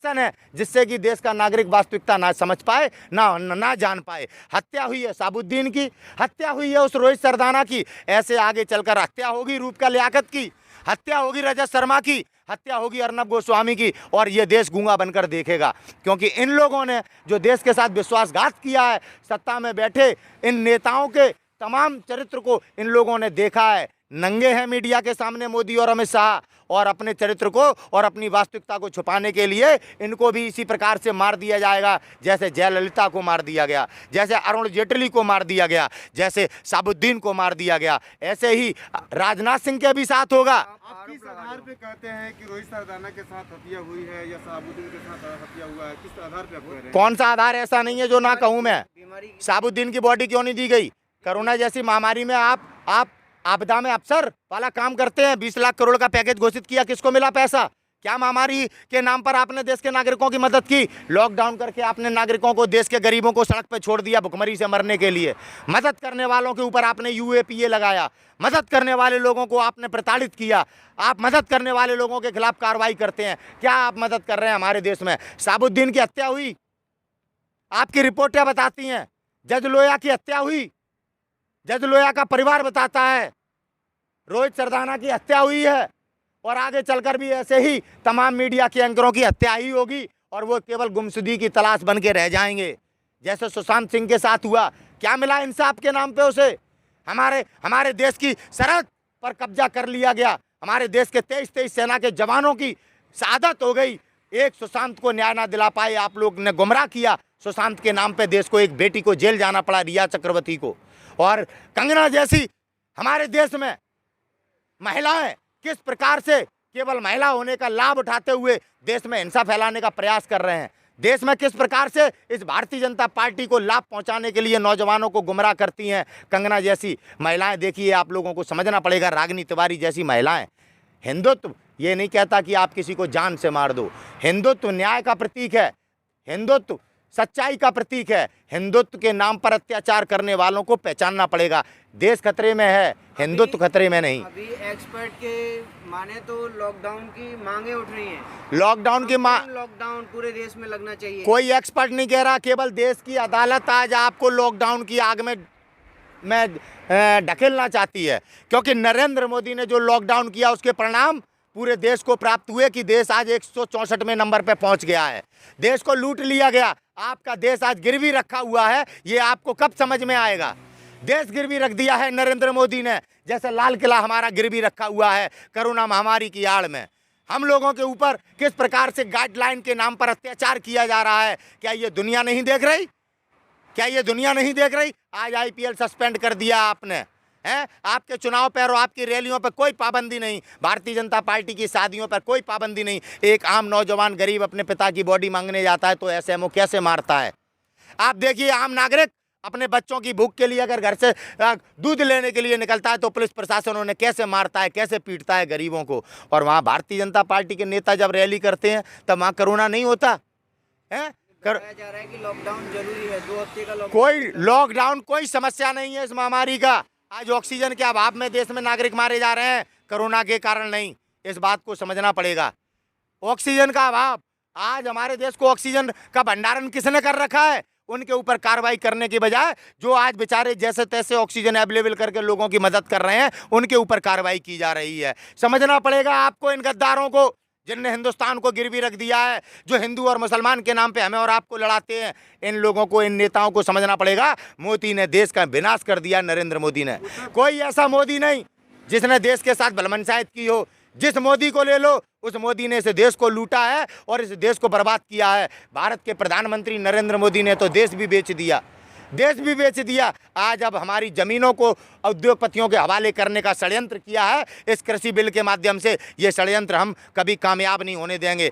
है जिससे कि देश का नागरिक वास्तविकता ना समझ पाए, ना जान पाए। हत्या हुई है साबुद्दीन की, हत्या हुई है उस रोहित सरदाना की, ऐसे आगे चलकर हत्या होगी रूपका लियाकत की, हत्या होगी रजत शर्मा की, हत्या होगी अर्नब गोस्वामी की, और ये देश गूंगा बनकर देखेगा। क्योंकि इन लोगों ने जो देश के साथ विश्वासघात किया है, सत्ता में बैठे इन नेताओं के तमाम चरित्र को इन लोगों ने देखा है। नंगे हैं मीडिया के सामने मोदी और अमित शाह, और अपने चरित्र को और अपनी वास्तविकता को छुपाने के लिए इनको भी इसी प्रकार से मार दिया जाएगा, जैसे जयललिता को मार दिया गया, जैसे अरुण जेटली को मार दिया गया, जैसे साबुद्दीन को मार दिया गया, ऐसे ही राजनाथ सिंह के भी साथ होगा। आप किस आधार पे कहते हैं कि रोहित सरदाना के साथ हत्या हुई है या साबुद्दीन के साथ हत्या हुआ है? किस आधार पे आप कह रहे हैं? कौन सा आधार ऐसा नहीं है जो ना कहूँ मैं। साबुद्दीन की बॉडी क्यों नहीं दी गई? कोरोना जैसी महामारी में आप आपदा में अफसर वाला काम करते हैं। 20 लाख करोड़ का पैकेज घोषित किया, किसको मिला पैसा? क्या महामारी के नाम पर आपने देश के नागरिकों की मदद की? लॉकडाउन करके आपने नागरिकों को, देश के गरीबों को सड़क पर छोड़ दिया भुखमरी से मरने के लिए। मदद करने वालों के ऊपर आपने यूएपीए लगाया, मदद करने वाले लोगों को आपने प्रताड़ित किया। आप मदद करने वाले लोगों के खिलाफ कार्रवाई करते हैं। क्या आप मदद कर रहे हैं हमारे देश में? साबुद्दीन की हत्या हुई, आपकी रिपोर्टें बताती हैं। जज लोया की हत्या हुई, जज लोया का परिवार बताता है। रोहित सरदाना की हत्या हुई है, और आगे चलकर भी ऐसे ही तमाम मीडिया के एंकरों की हत्या ही होगी, और वो केवल गुमशुदगी की तलाश बन के रह जाएंगे। जैसे सुशांत सिंह के साथ हुआ, क्या मिला इंसाफ के नाम पे उसे? हमारे देश की सरहद पर कब्जा कर लिया गया। हमारे देश के 23 सेना के जवानों की शहादत हो गई। एक सुशांत को न्याय ना दिला पाए, आप लोग ने गुमराह किया। सुशांत के नाम पे देश को, एक बेटी को जेल जाना पड़ा, रिया चक्रवर्ती को। और कंगना जैसी हमारे देश में महिलाएं किस प्रकार से केवल महिला होने का लाभ उठाते हुए देश में हिंसा फैलाने का प्रयास कर रहे हैं। देश में किस प्रकार से इस भारतीय जनता पार्टी को लाभ पहुंचाने के लिए नौजवानों को गुमराह करती हैं कंगना जैसी महिलाएं। देखिए, आप लोगों को समझना पड़ेगा, रागिनी तिवारी जैसी महिलाएं। हिंदुत्व ये नहीं कहता कि आप किसी को जान से मार दो। हिंदुत्व न्याय का प्रतीक है, हिंदुत्व सच्चाई का प्रतीक है। हिंदुत्व के नाम पर अत्याचार करने वालों को पहचानना पड़ेगा। देश खतरे में है, हिंदुत्व खतरे में नहीं। अभी एक्सपर्ट के माने तो लॉकडाउन की मांगे उठ रही हैं। लॉकडाउन पूरे देश में लगना चाहिए। कोई एक्सपर्ट नहीं कह रहा, केवल देश की अदालत आज आपको लॉकडाउन की आग में ढकेलना चाहती है। क्योंकि नरेंद्र मोदी ने जो लॉकडाउन किया, उसके परिणाम पूरे देश को प्राप्त हुए कि देश आज 164वें नंबर पे पहुंच गया है। देश को लूट लिया गया। आपका देश आज गिरवी रखा हुआ है, ये आपको कब समझ में आएगा? देश गिरवी रख दिया है नरेंद्र मोदी ने, जैसे लाल किला हमारा गिरवी रखा हुआ है कोरोना महामारी की आड़ में। हम लोगों के ऊपर किस प्रकार से गाइडलाइन के नाम पर अत्याचार किया जा रहा है, क्या ये दुनिया नहीं देख रही? क्या ये दुनिया नहीं देख रही? आज आईपीएल सस्पेंड कर दिया आपने, हैं? आपके चुनाव पर और आपकी रैलियों पर कोई पाबंदी नहीं, भारतीय जनता पार्टी की शादियों पर कोई पाबंदी नहीं। एक आम नौजवान गरीब अपने पिता की बॉडी मांगने जाता है तो एसएमओ कैसे मारता है? आप देखिए, आम नागरिक अपने बच्चों की भूख के लिए अगर घर से दूध लेने के लिए निकलता है तो पुलिस प्रशासन उन्हें कैसे मारता है, कैसे पीटता है गरीबों को। और वहाँ भारतीय जनता पार्टी के नेता जब रैली करते हैं तब वहाँ कोरोना नहीं होता है। जा रहा है कि लॉकडाउन जरूरी है, 2 हफ्ते का कोई लॉकडाउन कोई समस्या नहीं है इस महामारी का। आज ऑक्सीजन के अभाव में देश में नागरिक मारे जा रहे हैं, कोरोना के कारण नहीं। इस बात को समझना पड़ेगा। ऑक्सीजन का अभाव, आज हमारे देश को ऑक्सीजन का भंडारण किसने कर रखा है? उनके ऊपर कार्रवाई करने के बजाय जो आज बेचारे जैसे तैसे ऑक्सीजन अवेलेबल करके लोगों की मदद कर रहे हैं, उनके ऊपर कार्रवाई की जा रही है। समझना पड़ेगा आपको इन गद्दारों को, जिनने हिंदुस्तान को गिरवी रख दिया है, जो हिंदू और मुसलमान के नाम पे हमें और आपको लड़ाते हैं। इन लोगों को, इन नेताओं को समझना पड़ेगा। मोदी ने देश का विनाश कर दिया, नरेंद्र मोदी ने। कोई ऐसा मोदी नहीं जिसने देश के साथ भलमनसाहत की हो। जिस मोदी को ले लो, उस मोदी ने इस देश को लूटा है और इस देश को बर्बाद किया है। भारत के प्रधानमंत्री नरेंद्र मोदी ने तो देश भी बेच दिया, देश भी बेच दिया। आज अब हमारी ज़मीनों को उद्योगपतियों के हवाले करने का षड्यंत्र किया है इस कृषि बिल के माध्यम से। ये षड्यंत्र हम कभी कामयाब नहीं होने देंगे।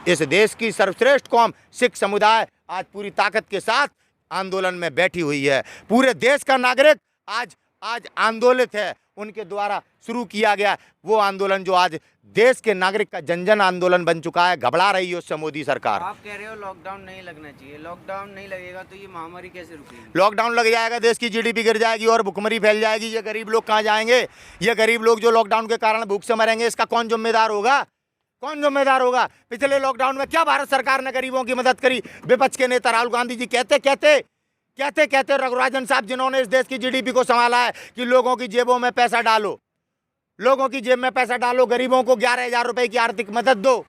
इस देश की सर्वश्रेष्ठ कौम सिख समुदाय आज पूरी ताकत के साथ आंदोलन में बैठी हुई है। पूरे देश का नागरिक आज आंदोलित है। उनके द्वारा शुरू किया गया वो आंदोलन जो आज देश के नागरिक का जन जन आंदोलन बन चुका है। घबरा रही है उससे मोदी सरकार। आप कह रहे हो लॉकडाउन नहीं लगना चाहिए, लॉकडाउन नहीं लगेगा तो ये महामारी कैसे रुकेगी? लॉकडाउन लग जाएगा, देश की जीडीपी गिर जाएगी और भुखमरी फैल जाएगी। ये गरीब लोग कहाँ जाएंगे? ये गरीब लोग जो लॉकडाउन के कारण भूख से मरेंगे, इसका कौन जिम्मेदार होगा? कौन जिम्मेदार होगा? पिछले लॉकडाउन में क्या भारत सरकार ने गरीबों की मदद करी? विपक्ष के नेता राहुल गांधी जी कहते रघुराजन साहब, जिन्होंने इस देश की जीडीपी को संभाला है, कि लोगों की जेबों में पैसा डालो, लोगों की जेब में पैसा डालो, गरीबों को 11,000 रुपए की आर्थिक मदद दो।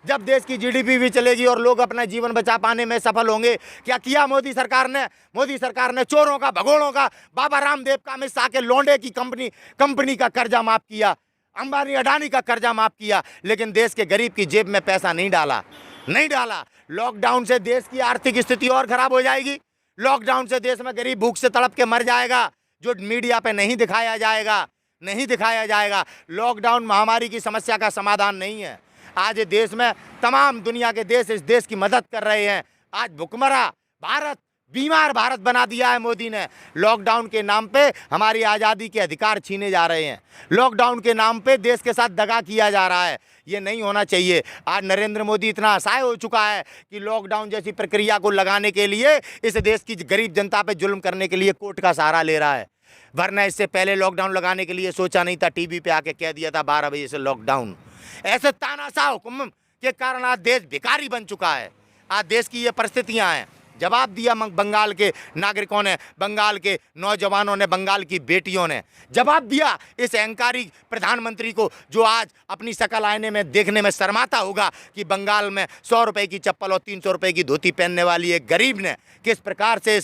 जब देश की जीडीपी भी चलेगी और लोग अपना जीवन बचा पाने में सफल होंगे। क्या किया मोदी सरकार ने? मोदी सरकार ने चोरों का, भगोड़ों का, बाबा रामदेव का, अमित शाह के लोंडे की कंपनी का कर्जा माफ किया, अंबानी अडानी का कर्जा माफ किया, लेकिन देश के गरीब की जेब में पैसा नहीं डाला। लॉकडाउन से देश की आर्थिक स्थिति और खराब हो जाएगी। लॉकडाउन से देश में गरीब भूख से तड़प के मर जाएगा, जो मीडिया पे नहीं दिखाया जाएगा। लॉकडाउन महामारी की समस्या का समाधान नहीं है। आज देश में तमाम दुनिया के देश इस देश की मदद कर रहे हैं। आज भुखमरा भारत, बीमार भारत बना दिया है मोदी ने। लॉकडाउन के नाम पे हमारी आज़ादी के अधिकार छीने जा रहे हैं। लॉकडाउन के नाम पे देश के साथ दगा किया जा रहा है। ये नहीं होना चाहिए। आज नरेंद्र मोदी इतना असहाय हो चुका है कि लॉकडाउन जैसी प्रक्रिया को लगाने के लिए, इस देश की गरीब जनता पे जुल्म करने के लिए कोर्ट का सहारा ले रहा है। वरना इससे पहले लॉकडाउन लगाने के लिए सोचा नहीं था, टीवी पे आके कह दिया था 12 बजे से लॉकडाउन। ऐसे तानाशाह हुक्म के कारण आज देश भिखारी बन चुका है। आज देश की ये परिस्थितियां हैं। जवाब दिया बंगाल के नागरिकों ने, बंगाल के नौजवानों ने, बंगाल की बेटियों ने जवाब दिया इस अहंकारी प्रधानमंत्री को, जो आज अपनी शकल आईने में देखने में शर्माता होगा कि बंगाल में 100 रुपए की चप्पल और 300 रुपए की धोती पहनने वाली एक गरीब ने किस प्रकार से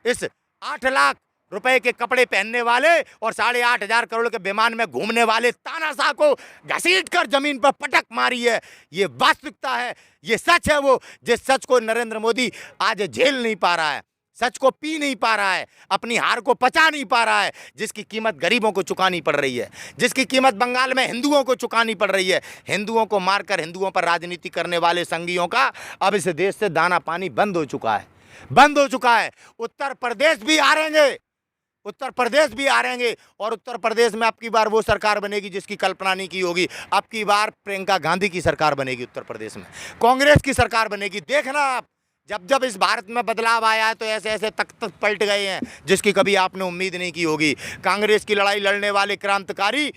इस 8 लाख रुपए के कपड़े पहनने वाले और 8,500 करोड़ के विमान में घूमने वाले तानाशाह को घसीट कर जमीन पर पटक मारी है। ये वास्तविकता है, ये सच है। वो जिस सच को नरेंद्र मोदी आज झेल नहीं पा रहा है, सच को पी नहीं पा रहा है, अपनी हार को पचा नहीं पा रहा है, जिसकी कीमत गरीबों को चुकानी पड़ रही है, जिसकी कीमत बंगाल में हिंदुओं को चुकानी पड़ रही है। हिंदुओं को मारकर हिंदुओं पर राजनीति करने वाले संघियों का अब इस देश से दाना पानी बंद हो चुका है। उत्तर प्रदेश भी हारेंगे और उत्तर प्रदेश में अब की बार वो सरकार बनेगी जिसकी कल्पना नहीं की होगी। अब की बार प्रियंका गांधी की सरकार बनेगी उत्तर प्रदेश में, कांग्रेस की सरकार बनेगी। देखना आप, जब इस भारत में बदलाव आया है तो ऐसे तख्त पलट गए हैं जिसकी कभी आपने उम्मीद नहीं की होगी। कांग्रेस की लड़ाई लड़ने वाले क्रांतिकारी,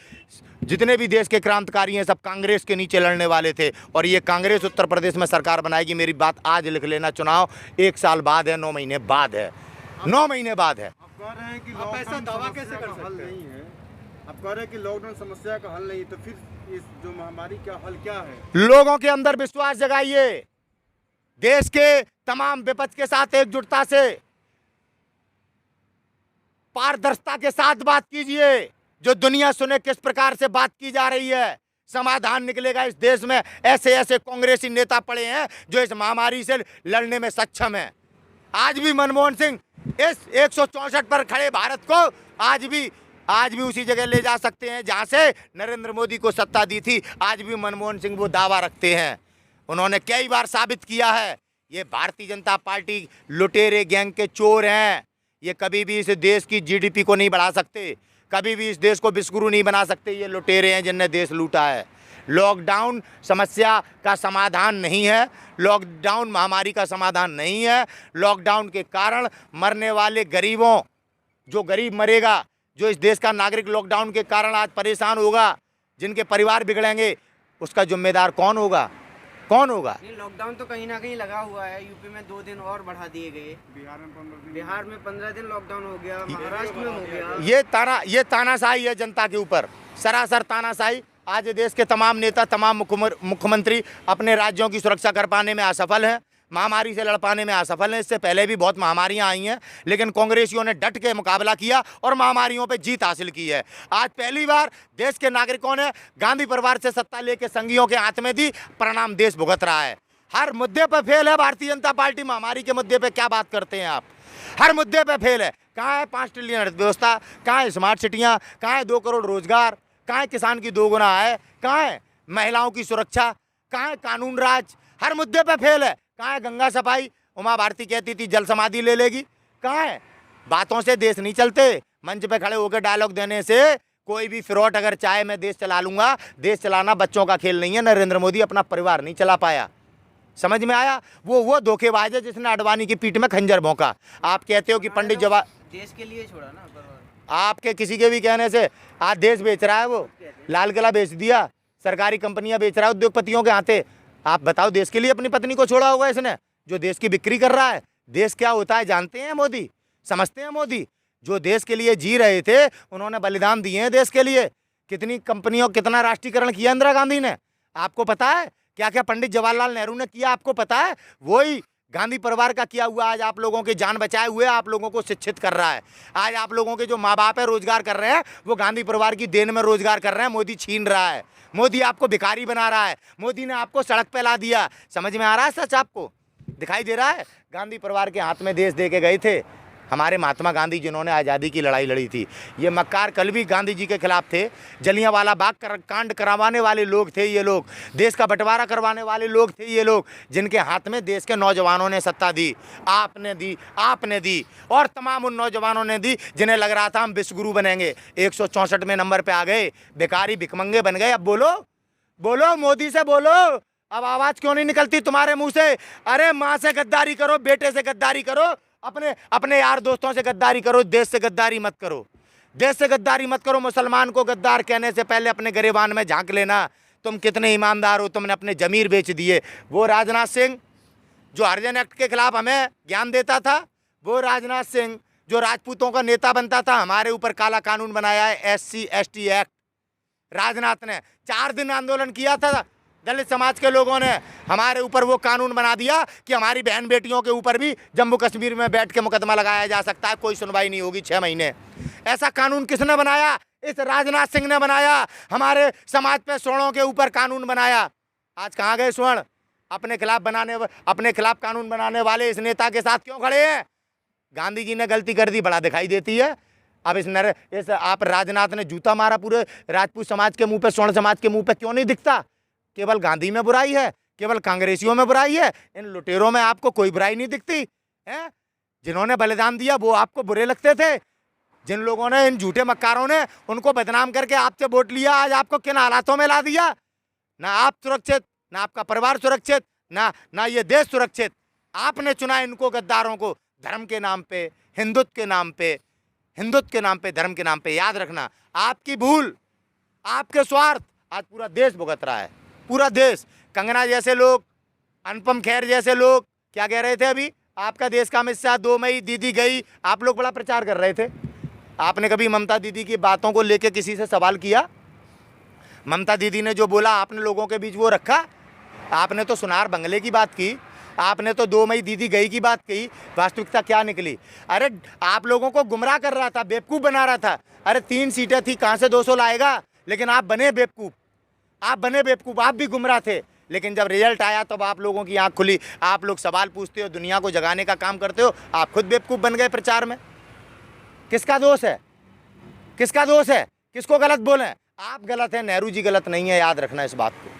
जितने भी देश के क्रांतिकारी हैं, सब कांग्रेस के नीचे लड़ने वाले थे और ये कांग्रेस उत्तर प्रदेश में सरकार बनाएगी। मेरी बात आज लिख लेना, चुनाव 1 साल बाद है, 9 महीने बाद है। कह रहे हैं कि लॉकडाउन दावा कैसे कर सकते नहीं है? आप कह रहे हैं कि लॉकडाउन समस्या का हल नहीं, तो फिर इस जो महामारी का हल क्या है? लोगों के अंदर विश्वास जगाइए, देश के तमाम विपक्ष के साथ एकजुटता से, पारदर्शिता के साथ बात कीजिए, जो दुनिया सुने किस प्रकार से बात की जा रही है। समाधान निकलेगा। इस देश में ऐसे कांग्रेसी नेता पड़े हैं जो इस महामारी से लड़ने में सक्षम है। आज भी मनमोहन सिंह इस 164 पर खड़े भारत को आज भी उसी जगह ले जा सकते हैं जहां से नरेंद्र मोदी को सत्ता दी थी। आज भी मनमोहन सिंह वो दावा रखते हैं। उन्होंने कई बार साबित किया है, ये भारतीय जनता पार्टी लुटेरे गैंग के चोर हैं। ये कभी भी इस देश की जीडीपी को नहीं बढ़ा सकते, कभी भी इस देश को बिस्कुरू नहीं बना सकते। ये लुटेरे हैं जिनने देश लूटा है। लॉकडाउन समस्या का समाधान नहीं है, लॉकडाउन महामारी का समाधान नहीं है। लॉकडाउन के कारण मरने वाले गरीबों, जो गरीब मरेगा, जो इस देश का नागरिक लॉकडाउन के कारण आज परेशान होगा, जिनके परिवार बिगड़ेंगे, उसका जिम्मेदार कौन होगा? लॉकडाउन तो कहीं ना कहीं लगा हुआ है। यूपी में 2 दिन और बढ़ा दिए गए, बिहार में 15 दिन लॉकडाउन हो गया, महाराष्ट्र में हो गया। ये तानाशाही है जनता के ऊपर, सरासर तानाशाही। आज देश के तमाम नेता, तमाम मुख्यमंत्री अपने राज्यों की सुरक्षा कर पाने में असफल हैं, महामारी से लड़ पाने में असफल हैं। इससे पहले भी बहुत महामारियां आई हैं, लेकिन कांग्रेसियों ने डट के मुकाबला किया और महामारियों पे जीत हासिल की है। आज पहली बार देश के नागरिकों ने गांधी परिवार से सत्ता लेके संघियों के हाथ में दी, परिणाम देश भुगत रहा है। हर मुद्दे पर फेल है भारतीय जनता पार्टी। महामारी के मुद्दे पर क्या बात करते हैं आप? हर मुद्दे पर फेल है। कहाँ है 5 ट्रिलियन अर्थव्यवस्था? कहाँ है स्मार्ट सिटियाँ? कहाँ है 2 करोड़ रोजगार? कहाँ है किसान की 2 गुना आय? कहाँ है महिलाओं की सुरक्षा? कहाँ है कानून राज? हर मुद्दे पे फेल है। कहाँ है गंगा सफाई? उमा भारती कहती थी जल समाधि ले लेगी, कहाँ है? बातों से देश नहीं चलते, मंच पे खड़े होकर डायलॉग देने से कोई भी फिरौट अगर चाहे मैं देश चला लूंगा। देश चलाना बच्चों का खेल नहीं है। नरेंद्र मोदी अपना परिवार नहीं चला पाया। समझ में आया? वो धोखेबाज है जिसने अडवाणी की पीठ में खंजर भोंका। आप कहते हो कि पंडित जवाहर देश के लिए छोड़ा ना, आपके किसी के भी कहने से आज देश बेच रहा है। वो लाल किला बेच दिया, सरकारी कंपनियां बेच रहा है उद्योगपतियों के हाथे। आप बताओ, देश के लिए अपनी पत्नी को छोड़ा होगा इसने, जो देश की बिक्री कर रहा है। देश क्या होता है जानते हैं मोदी, समझते हैं मोदी? जो देश के लिए जी रहे थे उन्होंने बलिदान दिए हैं देश के लिए। कितनी कंपनियों, कितना राष्ट्रीयकरण किया इंदिरा गांधी ने, आपको पता है? क्या क्या पंडित जवाहरलाल नेहरू ने किया, आपको पता है? वही गांधी परिवार का किया हुआ आज आप लोगों की जान बचाए हुए आप लोगों को शिक्षित कर रहा है। आज आप लोगों के जो माँ बाप है रोजगार कर रहे हैं, वो गांधी परिवार की देन में रोजगार कर रहे हैं। मोदी छीन रहा है, मोदी आपको भिखारी बना रहा है, मोदी ने आपको सड़क पे ला दिया। समझ में आ रहा है सच? आपको दिखाई दे रहा है? गांधी परिवार के हाथ में देश दे के गए थे हमारे महात्मा गांधी, जिन्होंने आज़ादी की लड़ाई लड़ी थी। ये मक्कार कल भी गांधी जी के खिलाफ थे। जलियांवाला बाग कांड करवाने वाले लोग थे ये लोग, देश का बंटवारा करवाने वाले लोग थे ये लोग, जिनके हाथ में देश के नौजवानों ने सत्ता दी। आपने दी, आपने दी, और तमाम उन नौजवानों ने दी जिन्हें लग रहा था हम विश्वगुरु बनेंगे। 164वें नंबर पर आ गए, भिखारी भिखमंगे बन गए। अब बोलो, बोलो मोदी से बोलो, अब आवाज़ क्यों नहीं निकलती तुम्हारे मुँह से? अरे माँ से गद्दारी करो, बेटे से गद्दारी करो, अपने यार दोस्तों से गद्दारी करो, देश से गद्दारी मत करो। देश से गद्दारी मत करो। मुसलमान को गद्दार कहने से पहले अपने गिरेबान में झांक लेना, तुम कितने ईमानदार हो। तुमने अपने जमीर बेच दिए। वो राजनाथ सिंह जो हरिजन एक्ट के खिलाफ हमें ज्ञान देता था, वो राजनाथ सिंह जो राजपूतों का नेता बनता था, हमारे ऊपर काला कानून बनाया है SC ST एक्ट। राजनाथ ने 4 दिन आंदोलन किया था, दलित समाज के लोगों ने हमारे ऊपर वो कानून बना दिया कि हमारी बहन बेटियों के ऊपर भी जम्मू कश्मीर में बैठ के मुकदमा लगाया जा सकता है, कोई सुनवाई नहीं होगी 6 महीने। ऐसा कानून किसने बनाया? इस राजनाथ सिंह ने बनाया। हमारे समाज पे स्वर्णों के ऊपर कानून बनाया। आज कहाँ गए स्वर्ण? अपने खिलाफ कानून बनाने वाले इस नेता के साथ क्यों खड़े हैं? गांधी जी ने गलती कर दी, बड़ा दिखाई देती है। अब इस आप राजनाथ ने जूता मारा पूरे राजपूत समाज के मुंह पे, स्वर्ण समाज के मुंह पे, क्यों नहीं दिखता? केवल गांधी में बुराई है, केवल कांग्रेसियों में बुराई है, इन लुटेरों में आपको कोई बुराई नहीं दिखती है? जिन्होंने बलिदान दिया वो आपको बुरे लगते थे। जिन लोगों ने, इन झूठे मक्कारों ने उनको बदनाम करके आपसे वोट लिया, आज आपको किन हालातों में ला दिया? ना आप सुरक्षित, ना आपका परिवार सुरक्षित, ना ये देश सुरक्षित। आपने चुना इनको, गद्दारों को, धर्म के नाम पे, हिंदुत्व के नाम पे, धर्म के नाम पे। याद रखना, आपकी भूल, आपके स्वार्थ आज पूरा देश भुगत रहा है, पूरा देश। कंगना जैसे लोग, अनुपम खेर जैसे लोग क्या कह रहे थे अभी? आपका देश का अमित शाह 2 मई दीदी गई, आप लोग बड़ा प्रचार कर रहे थे। आपने कभी ममता दीदी की बातों को लेके किसी से सवाल किया? ममता दीदी ने जो बोला आपने लोगों के बीच वो रखा? आपने तो सुनार बंगले की बात की, आपने तो 2 मई दीदी गई की बात की। वास्तविकता क्या निकली? अरे आप लोगों को गुमराह कर रहा था, बेवकूफ़ बना रहा था। अरे 3 सीटें थी, कहाँ से 200 लाएगा? लेकिन आप बने बेवकूफ़, आप भी गुमराह थे। लेकिन जब रिजल्ट आया तब आप लोगों की आंख खुली, आप लोग सवाल पूछते हो, दुनिया को जगाने का काम करते हो, आप खुद बेवकूफ़ बन गए प्रचार में। किसका दोष है? किसका दोष है? किसको गलत बोलें? आप गलत हैं, नेहरू जी गलत नहीं है। याद रखना इस बात को।